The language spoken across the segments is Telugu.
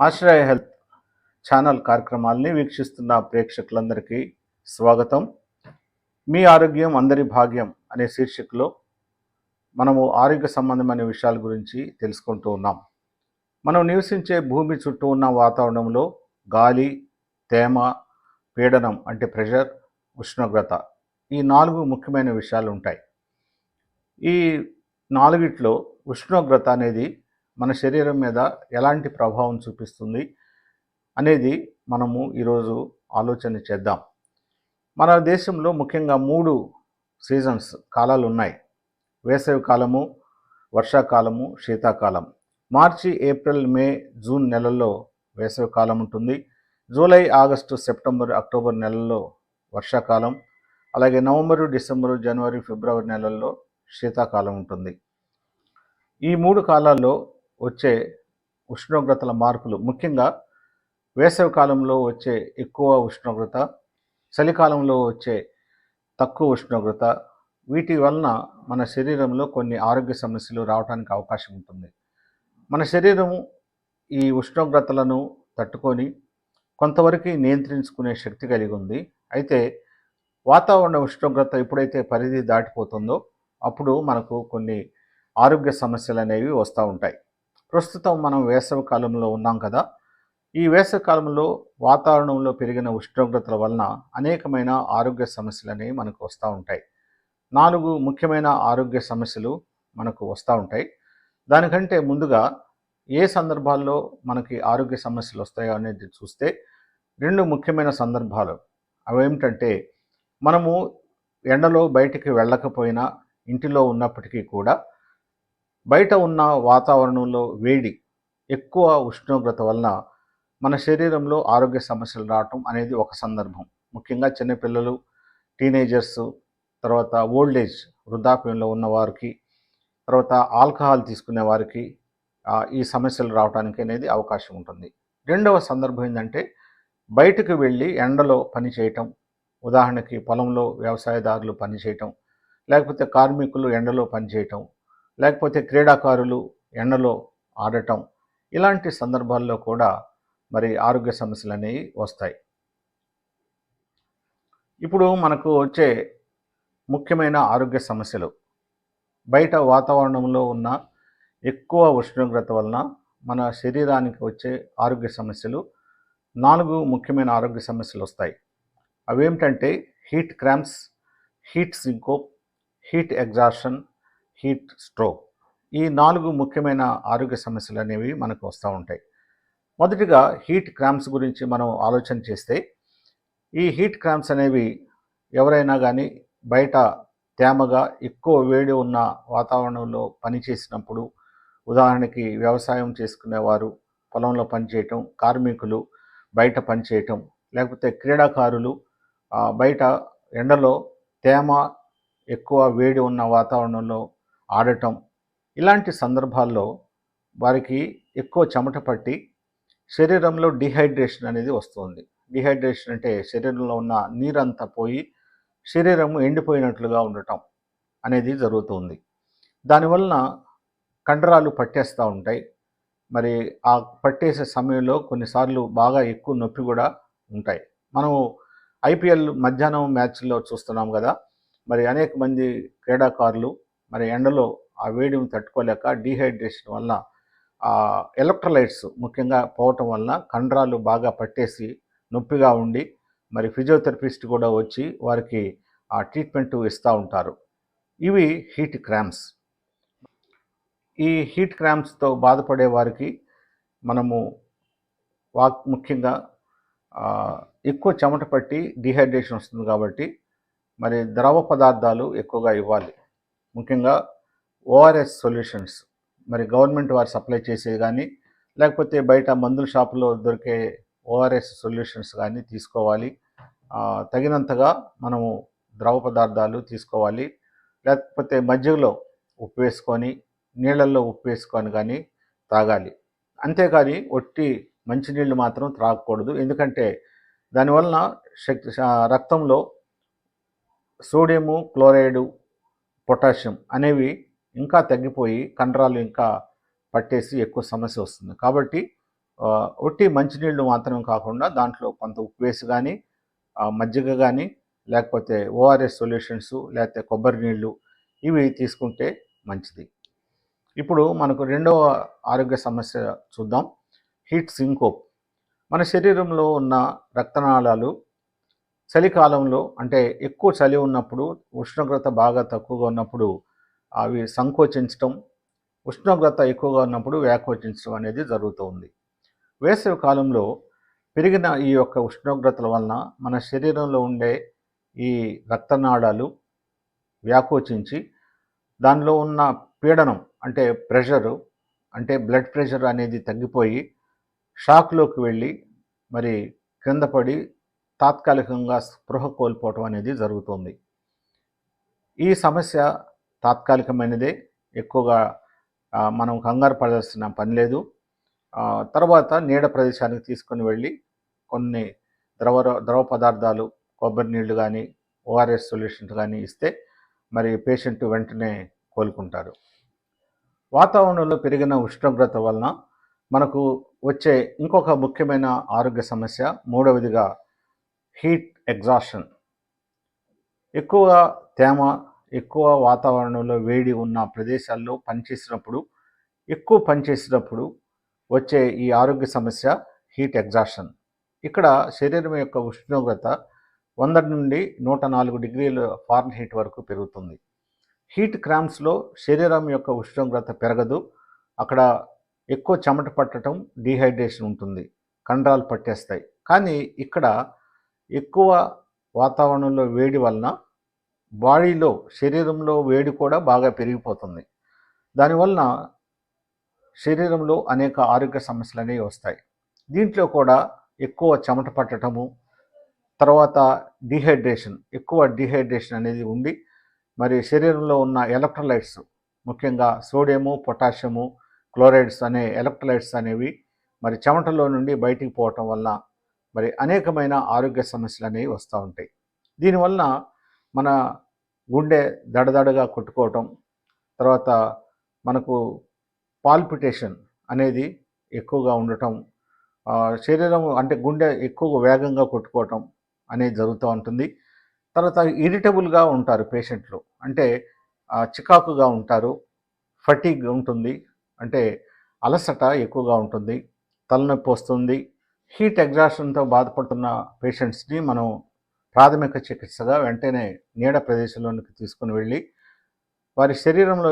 ఆశ్రయ హెల్త్ ఛానల్ కార్యక్రమాల్ని వీక్షిస్తున్న ప్రేక్షకులందరికీ స్వాగతం. మీ ఆరోగ్యం అందరి భాగ్యం అనే శీర్షికలో మనము ఆరోగ్య సంబంధమైన విషయాల గురించి తెలుసుకుంటూ ఉన్నాం. మనం నివసించే భూమి చుట్టూ ఉన్న వాతావరణంలో గాలి, తేమ, పీడనం అంటే ప్రెషర్, ఉష్ణోగ్రత ఈ 4 ముఖ్యమైన విషయాలు ఉంటాయి. ఈ నాలుగిట్లో ఉష్ణోగ్రత అనేది మన శరీరం మీద ఎలాంటి ప్రభావం చూపిస్తుంది అనేది మనము ఈరోజు ఆలోచన చేద్దాం. మన దేశంలో ముఖ్యంగా 3 సీజన్స్ కాలాలు ఉన్నాయి. వేసవి కాలము, వర్షాకాలము, శీతాకాలం. మార్చి, ఏప్రిల్, మే, జూన్ నెలల్లో వేసవి కాలం ఉంటుంది. జూలై, ఆగస్టు, సెప్టెంబర్, అక్టోబర్ నెలల్లో వర్షాకాలం. అలాగే నవంబరు, డిసెంబరు, జనవరి, ఫిబ్రవరి నెలల్లో శీతాకాలం ఉంటుంది. ఈ 3 కాలాల్లో వచ్చే ఉష్ణోగ్రతల మార్పులు, ముఖ్యంగా వేసవి కాలంలో వచ్చే ఎక్కువ ఉష్ణోగ్రత, చలికాలంలో వచ్చే తక్కువ ఉష్ణోగ్రత, వీటి వలన మన శరీరంలో కొన్ని ఆరోగ్య సమస్యలు రావడానికి అవకాశం ఉంటుంది. మన శరీరము ఈ ఉష్ణోగ్రతలను తట్టుకొని కొంతవరకు నియంత్రించుకునే శక్తి కలిగి ఉంది. అయితే వాతావరణ ఉష్ణోగ్రత ఎప్పుడైతే పరిధి దాటిపోతుందో అప్పుడు మనకు కొన్ని ఆరోగ్య సమస్యలు అనేవి వస్తూ ఉంటాయి. ప్రస్తుతం మనం వేసవి కాలంలో ఉన్నాం కదా. ఈ వేసవి కాలంలో వాతావరణంలో పెరిగిన ఉష్ణోగ్రతల వలన అనేకమైన ఆరోగ్య సమస్యలు అనేవి మనకు వస్తూ ఉంటాయి. 4 ముఖ్యమైన ఆరోగ్య సమస్యలు మనకు వస్తూ ఉంటాయి. దానికంటే ముందుగా ఏ సందర్భాల్లో మనకి ఆరోగ్య సమస్యలు వస్తాయో అనేది చూస్తే 2 ముఖ్యమైన సందర్భాలు. అవేమిటంటే, మనము ఎండలో బయటికి వెళ్ళకపోయినా ఇంటిలో ఉన్నప్పటికీ కూడా బయట ఉన్న వాతావరణంలో వేడి, ఎక్కువ ఉష్ణోగ్రత వలన మన శరీరంలో ఆరోగ్య సమస్యలు రావటం అనేది ఒక సందర్భం. ముఖ్యంగా చిన్నపిల్లలు, టీనేజర్స్, తర్వాత ఓల్డ్ ఏజ్ వృద్ధాప్యంలో ఉన్న వారికి, తర్వాత ఆల్కహాల్ తీసుకునే వారికి ఈ సమస్యలు రావడానికి అనేది అవకాశం ఉంటుంది. రెండవ సందర్భం ఏంటంటే, బయటకు వెళ్ళి ఎండలో పని చేయటం. ఉదాహరణకి పొలంలో వ్యవసాయదారులు పనిచేయటం, లేకపోతే కార్మికులు ఎండలో పనిచేయటం, లేకపోతే క్రీడాకారులు ఎండలో ఆడటం. ఇలాంటి సందర్భాల్లో కూడా మరి ఆరోగ్య సమస్యలు అనేవి వస్తాయి. ఇప్పుడు మనకు వచ్చే ముఖ్యమైన ఆరోగ్య సమస్యలు, బయట వాతావరణంలో ఉన్న ఎక్కువ ఉష్ణోగ్రత వలన మన శరీరానికి వచ్చే ఆరోగ్య సమస్యలు 4 ముఖ్యమైన ఆరోగ్య సమస్యలు వస్తాయి. అవేమిటంటే heat cramps, heat syncope, heat exhaustion, heat stroke. ఈ 4 ముఖ్యమైన ఆరోగ్య సమస్యలు అనేవి మనకు వస్తూ ఉంటాయి. మొదటిగా హీట్ క్రాంప్స్ గురించి మనం ఆలోచన చేస్తే, ఈ హీట్ క్రాంప్స్ అనేవి ఎవరైనా కానీ బయట తేమగా ఎక్కువ వేడి ఉన్న వాతావరణంలో పనిచేసినప్పుడు, ఉదాహరణకి వ్యవసాయం చేసుకునేవారు పొలంలో పనిచేయటం, కార్మికులు బయట పనిచేయటం, లేకపోతే క్రీడాకారులు బయట ఎండలో తేమ ఎక్కువ వేడి ఉన్న వాతావరణంలో ఆడటం. ఇలాంటి సందర్భాల్లో వారికి ఎక్కువ చెమట పట్టి శరీరంలో డిహైడ్రేషన్ అనేది వస్తుంది. డిహైడ్రేషన్ అంటే శరీరంలో ఉన్న నీరంతా పోయి శరీరము ఎండిపోయినట్లుగా ఉండటం అనేది జరుగుతుంది. దానివలన కండరాలు పట్టేస్తూ ఉంటాయి. మరి ఆ పట్టేసే సమయంలో కొన్నిసార్లు బాగా ఎక్కువ నొప్పి కూడా ఉంటాయి. మనము ఐపీఎల్ మధ్యాహ్నం మ్యాచ్లో చూస్తున్నాం కదా. మరి అనేక మంది క్రీడాకారులు మరి ఎండలో ఆ వేడిని తట్టుకోలేక డీహైడ్రేషన్ వల్ల ఎలక్ట్రోలైట్స్ ముఖ్యంగా పోవటం వలన కండరాలు బాగా పట్టేసి నొప్పిగా ఉండి మరి ఫిజియోథెరపిస్ట్ కూడా వచ్చి వారికి ఆ ట్రీట్మెంట్ ఇస్తూ ఉంటారు. ఇవి హీట్ క్రాంప్స్. ఈ హీట్ క్రాంప్స్తో బాధపడే వారికి మనము ముఖ్యంగా ఎక్కువ చెమట పట్టి డిహైడ్రేషన్ వస్తుంది కాబట్టి మరి ద్రవ పదార్థాలు ఎక్కువగా ఇవ్వాలి. ముఖ్యంగా ఓఆర్ఎస్ సొల్యూషన్స్ మరి గవర్నమెంట్ వారు సప్లై చేసేవి కానీ, లేకపోతే బయట మందుల షాపులో దొరికే ఓఆర్ఎస్ సొల్యూషన్స్ కానీ తీసుకోవాలి. తగినంతగా మనము ద్రవ పదార్థాలు తీసుకోవాలి. లేకపోతే మజ్జిగలో ఉప్పు వేసుకొని, నీళ్ళల్లో ఉప్పు వేసుకొని కానీ తాగాలి. అంతేకాని ఒట్టి మంచినీళ్ళు మాత్రం త్రాగకూడదు. ఎందుకంటే దానివలన రక్తంలో సోడియము, క్లోరైడు, పొటాషియం అనేవి ఇంకా తగ్గిపోయి కండరాలు ఇంకా పట్టేసి ఎక్కువ సమస్య వస్తుంది. కాబట్టి ఒట్టి మంచినీళ్ళు మాత్రం కాకుండా దాంట్లో కొంత ఉప్పు వేసి కానీ, మజ్జిగ కానీ, లేకపోతే ఓఆర్ఎస్ సొల్యూషన్స్, లేకపోతే కొబ్బరి నీళ్ళు ఇవి తీసుకుంటే మంచిది. ఇప్పుడు మనకు రెండవ ఆరోగ్య సమస్య చూద్దాం. Heat syncope. మన శరీరంలో ఉన్న రక్తనాళాలు చలికాలంలో, అంటే ఎక్కువ చలి ఉన్నప్పుడు, ఉష్ణోగ్రత బాగా తక్కువగా ఉన్నప్పుడు అవి సంకోచించటం, ఉష్ణోగ్రత ఎక్కువగా ఉన్నప్పుడు వ్యాకోచించడం అనేది జరుగుతూ ఉంది. వేసవి కాలంలో పెరిగిన ఈ యొక్క ఉష్ణోగ్రతల వలన మన శరీరంలో ఉండే ఈ రక్తనాళాలు వ్యాకోచించి దానిలో ఉన్న పీడనం, అంటే ప్రెషరు, అంటే బ్లడ్ ప్రెషర్ అనేది తగ్గిపోయి షాక్లోకి వెళ్ళి మరి క్రింద పడి తాత్కాలికంగా స్పృహ కోల్పోవటం అనేది జరుగుతుంది. ఈ సమస్య తాత్కాలికమైనదే, ఎక్కువగా మనం కంగారు పడాల్సిన పని లేదు. తర్వాత నీడ ప్రదేశానికి తీసుకొని వెళ్ళి కొన్ని ద్రవ పదార్థాలు, కొబ్బరి నీళ్లు కానీ, ఓఆర్ఎస్ సొల్యూషన్స్ కానీ ఇస్తే మరి పేషెంట్ వెంటనే కోలుకుంటారు. వాతావరణంలో పెరిగిన ఉష్ణోగ్రత వలన మనకు వచ్చే ఇంకొక ముఖ్యమైన ఆరోగ్య సమస్య, మూడవదిగా హీట్ ఎగ్జాషన్. ఎక్కువగా తేమ, ఎక్కువ వాతావరణంలో వేడి ఉన్న ప్రదేశాల్లో ఎక్కువ పనిచేసినప్పుడు వచ్చే ఈ ఆరోగ్య సమస్య హీట్ ఎగ్జాషన్. ఇక్కడ శరీరం యొక్క ఉష్ణోగ్రత 100 నుండి 104 డిగ్రీల ఫారెన్హీట్ వరకు పెరుగుతుంది. హీట్ క్రాంప్స్లో శరీరం యొక్క ఉష్ణోగ్రత పెరగదు. అక్కడ ఎక్కువ చెమట పట్టడం, డీహైడ్రేషన్ ఉంటుంది, కండరాలు పట్టేస్తాయి. కానీ ఇక్కడ ఎక్కువ వాతావరణంలో వేడి వలన బాడీలో, శరీరంలో వేడి కూడా బాగా పెరిగిపోతుంది. దానివలన శరీరంలో అనేక ఆరోగ్య సమస్యలు అనేవి వస్తాయి. దీంట్లో కూడా ఎక్కువ చెమట పట్టడము, తర్వాత ఎక్కువ డీహైడ్రేషన్ అనేది ఉండి మరి శరీరంలో ఉన్న ఎలక్ట్రోలైట్స్, ముఖ్యంగా సోడియము, పొటాషియము, క్లోరైడ్స్ అనే ఎలక్ట్రోలైట్స్ అనేవి మరి చెమటలో నుండి బయటికి పోవటం వల్ల మరి అనేకమైన ఆరోగ్య సమస్యలు అనేవి వస్తూ ఉంటాయి. దీనివల్ల మన గుండె దడదడగా కొట్టుకోవటం, తర్వాత మనకు పాల్పిటేషన్ అనేది ఎక్కువగా ఉండటం, శరీరం అంటే గుండె ఎక్కువ వేగంగా కొట్టుకోవటం అనేది జరుగుతూ ఉంటుంది. తర్వాత ఇరిటబుల్గా ఉంటారు పేషెంట్లు, అంటే చికాకుగా ఉంటారు, ఫటీగ్ ఉంటుంది, అంటే అలసట ఎక్కువగా ఉంటుంది, తలనొప్పి వస్తుంది. హీట్ ఎగ్జాషన్తో బాధపడుతున్న పేషెంట్స్ని మనం ప్రాథమిక చికిత్సగా వెంటనే నీడ ప్రదేశంలోనికి తీసుకుని వెళ్ళి వారి శరీరంలో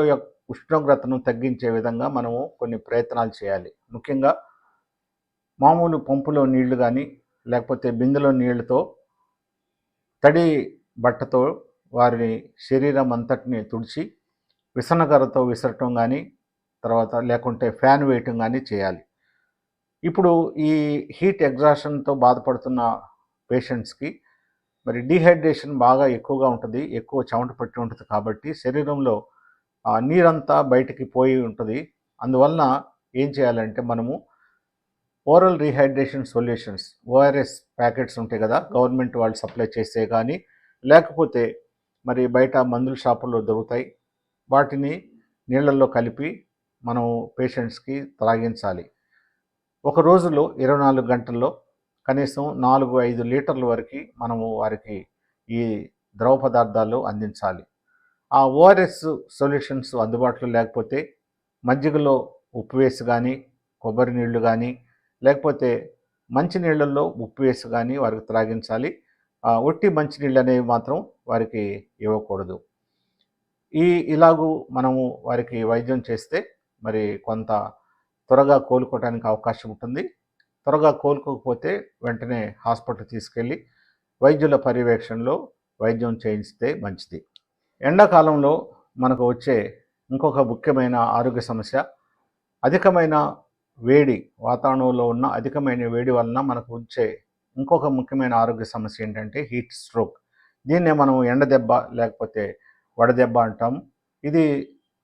ఉష్ణోగ్రతను తగ్గించే విధంగా మనము కొన్ని ప్రయత్నాలు చేయాలి. ముఖ్యంగా మామూలు పంపులో నీళ్లు కానీ, లేకపోతే బిందెలో నీళ్లతో తడి బట్టతో వారి శరీరం అంతటిని తుడిచి విసనగరతో విసరటం కానీ, తర్వాత లేకుంటే ఫ్యాన్ వేయటం కానీ చేయాలి. ఇప్పుడు ఈ హీట్ ఎగ్జాషన్తో బాధపడుతున్న పేషెంట్స్కి మరి డీహైడ్రేషన్ బాగా ఎక్కువగా ఉంటుంది, ఎక్కువ చెమట పట్టి ఉంటుంది, కాబట్టి శరీరంలో నీరంతా బయటికి పోయి ఉంటుంది. అందువలన ఏం చేయాలంటే మనము oral rehydration solutions, ORS packets ఉంటాయి కదా, గవర్నమెంట్ వాళ్ళు సప్లై చేస్తే కానీ, లేకపోతే మరి బయట మందుల షాపుల్లో దొరుకుతాయి, వాటిని నీళ్ళల్లో కలిపి మనం పేషెంట్స్కి త్రాగించాలి. ఒక రోజులో 24 గంటల్లో కనీసం 4-5 లీటర్ల వరకు మనము వారికి ఈ ద్రవ పదార్థాలు అందించాలి. ఆ ఓఆర్ఎస్ సొల్యూషన్స్ అందుబాటులో లేకపోతే మజ్జిగలో ఉప్పు వేసి కానీ, కొబ్బరి నీళ్లు కానీ, లేకపోతే మంచినీళ్ళల్లో ఉప్పు వేసి కానీ వారికి త్రాగించాలి. ఒట్టి మంచినీళ్ళు అనేవి మాత్రం వారికి ఇవ్వకూడదు. ఇలాగూ మనము వారికి వైద్యం చేస్తే మరి కొంత త్వరగా కోలుకోవడానికి అవకాశం ఉంటుంది. త్వరగా కోలుకోకపోతే వెంటనే హాస్పిటల్ తీసుకెళ్ళి వైద్యుల పర్యవేక్షణలో వైద్యం చేయిస్తే మంచిది. ఎండాకాలంలో మనకు వచ్చే ఇంకొక ముఖ్యమైన ఆరోగ్య సమస్య అధికమైన వేడి. వాతావరణంలో ఉన్న అధికమైన వేడి వలన మనకు వచ్చే ఇంకొక ముఖ్యమైన ఆరోగ్య సమస్య ఏంటంటే హీట్ స్ట్రోక్. దీన్నే మనం ఎండదెబ్బ లేకపోతే వడదెబ్బ అంటాం. ఇది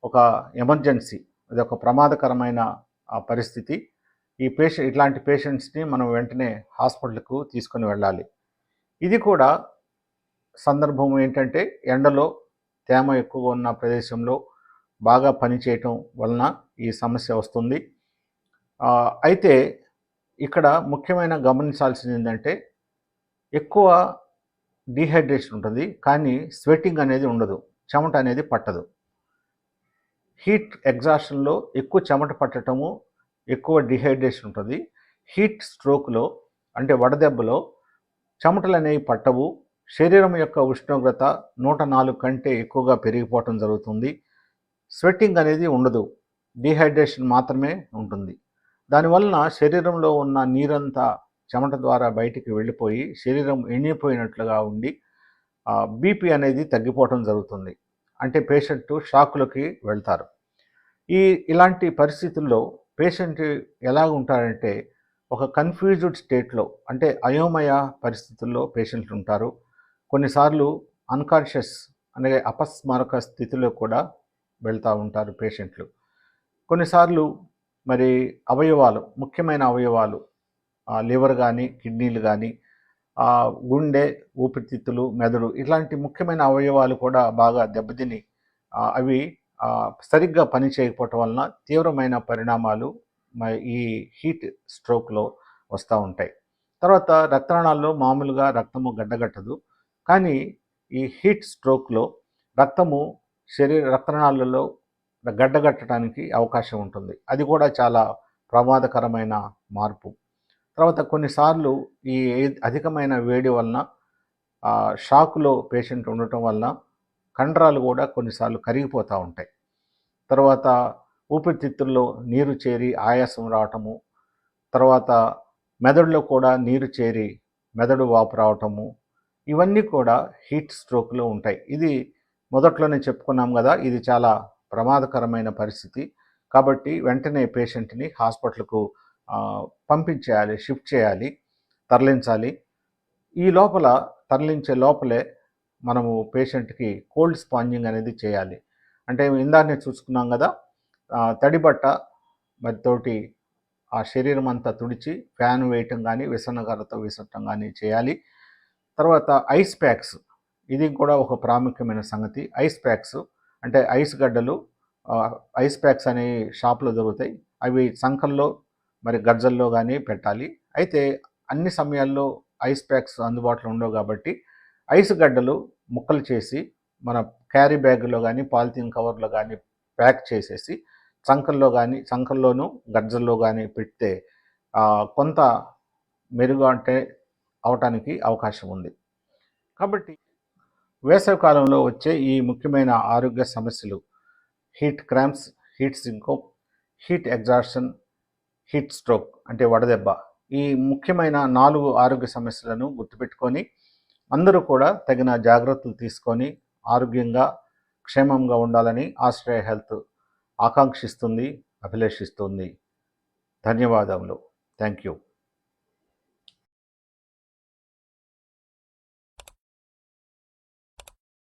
ఒక ఎమర్జెన్సీ, ఇది ఒక ప్రమాదకరమైన పరిస్థితి. ఇట్లాంటి పేషెంట్స్ని మనం వెంటనే హాస్పిటల్కు తీసుకొని వెళ్ళాలి. ఇది కూడా సందర్భం ఏంటంటే ఎండలో తేమ ఎక్కువగా ఉన్న ప్రదేశంలో బాగా పనిచేయటం వలన ఈ సమస్య వస్తుంది. అయితే ఇక్కడ ముఖ్యమైన గమనించాల్సింది ఏంటంటే ఎక్కువ డీహైడ్రేషన్ ఉంటుంది, కానీ స్వెట్టింగ్ అనేది ఉండదు, చెమట అనేది పట్టదు. హీట్ ఎగ్జాస్షన్లో ఎక్కువ చెమట పట్టడము, ఎక్కువ డీహైడ్రేషన్ ఉంటుంది. హీట్ స్ట్రోక్లో అంటే వడదెబ్బలో చెమటలు అనేవి పట్టవు. శరీరం యొక్క ఉష్ణోగ్రత 104 కంటే ఎక్కువగా పెరిగిపోవటం జరుగుతుంది. స్వెట్టింగ్ అనేది ఉండదు, డీహైడ్రేషన్ మాత్రమే ఉంటుంది. దానివలన శరీరంలో ఉన్న నీరంతా చెమట ద్వారా బయటికి వెళ్ళిపోయి శరీరం ఎండిపోయినట్లుగా ఉండి బీపీ అనేది తగ్గిపోవటం జరుగుతుంది. అంటే పేషెంట్ షాకులకి వెళ్తారు. ఇలాంటి పరిస్థితుల్లో పేషెంట్ ఎలా ఉంటారంటే ఒక కన్ఫ్యూజ్డ్ స్టేట్లో, అంటే అయోమయ పరిస్థితుల్లో పేషెంట్లు ఉంటారు. కొన్నిసార్లు అన్కాన్షియస్ అనే అపస్మారక స్థితిలో కూడా వెళ్తూ ఉంటారు పేషెంట్లు. కొన్నిసార్లు మరి అవయవాలు, ముఖ్యమైన అవయవాలు, లివర్ కానీ, కిడ్నీలు కానీ, గుండె, ఊపిరితిత్తులు, మెదడు, ఇట్లాంటి ముఖ్యమైన అవయవాలు కూడా బాగా దెబ్బతిని అవి సరిగ్గా పని చేయకపోవటం వలన తీవ్రమైన పరిణామాలు ఈ హీట్ స్ట్రోక్లో వస్తూ ఉంటాయి. తర్వాత రక్తనాళాల్లో మామూలుగా రక్తము గడ్డగట్టదు, కానీ ఈ హీట్ స్ట్రోక్లో రక్తము రక్తనాళాలలో గడ్డగట్టడానికి అవకాశం ఉంటుంది. అది కూడా చాలా ప్రమాదకరమైన మార్పు. తర్వాత కొన్నిసార్లు ఈ అధికమైన వేడి వలన షాకులో పేషెంట్ ఉండటం వలన కండరాలు కూడా కొన్నిసార్లు కరిగిపోతూ ఉంటాయి. తర్వాత ఊపిరితిత్తుల్లో నీరు చేరి ఆయాసం రావటము, తర్వాత మెదడులో కూడా నీరు చేరి మెదడు వాపు రావటము, ఇవన్నీ కూడా హీట్ స్ట్రోక్లో ఉంటాయి. ఇది మొదట్లోనే చెప్పుకున్నాం కదా, ఇది చాలా ప్రమాదకరమైన పరిస్థితి. కాబట్టి వెంటనే పేషెంట్ని హాస్పిటల్కు పంపించేయాలి, షిఫ్ట్ చేయాలి, తరలించాలి. ఈ లోపల తరలించే లోపలే మనము పేషెంట్కి కోల్డ్ స్పాంజింగ్ అనేది చేయాలి. అంటే ఇందాకనే చూసుకున్నాం కదా, తడిబట్ట మరి తోటి ఆ శరీరం అంతా తుడిచి ఫ్యాన్ వేయటం కానీ, విసనకర్రతో విసరటం కానీ చేయాలి. తర్వాత ఐస్ ప్యాక్స్, ఇది కూడా ఒక ప్రాముఖ్యమైన సంగతి. ఐస్ ప్యాక్స్ అంటే ఐస్ గడ్డలు, ఐస్ ప్యాక్స్ అనేవి షాప్లో దొరుకుతాయి. అవి సంకల్లో మరి గజ్జల్లో కానీ పెట్టాలి. అయితే అన్ని సమయాల్లో ఐస్ ప్యాక్స్ అందుబాటులో ఉండవు కాబట్టి ఐస్ గడ్డలు ముక్కలు చేసి మన క్యారీ బ్యాగ్లో కానీ, పాలిథిన్ కవర్లో కానీ ప్యాక్ చేసేసి సంకల్లోనూ గజ్జల్లో కానీ పెడితే కొంత మెరుగు అంటే అవటానికి అవకాశం ఉంది. కాబట్టి వేసవికాలంలో వచ్చే ఈ ముఖ్యమైన ఆరోగ్య సమస్యలు heat cramps, heat syncope, heat exhaustion, heat stroke అంటే వడదెబ్బ, ఈ ముఖ్యమైన 4 ఆరోగ్య సమస్యలను గుర్తుపెట్టుకొని అందరూ కూడా తగిన జాగ్రత్తలు తీసుకొని ఆరోగ్యంగా క్షేమంగా ఉండాలని ఆశ్రయ హెల్త్ ఆకాంక్షిస్తుంది, అభిలషిస్తుంది. ధన్యవాదములు. Thank you.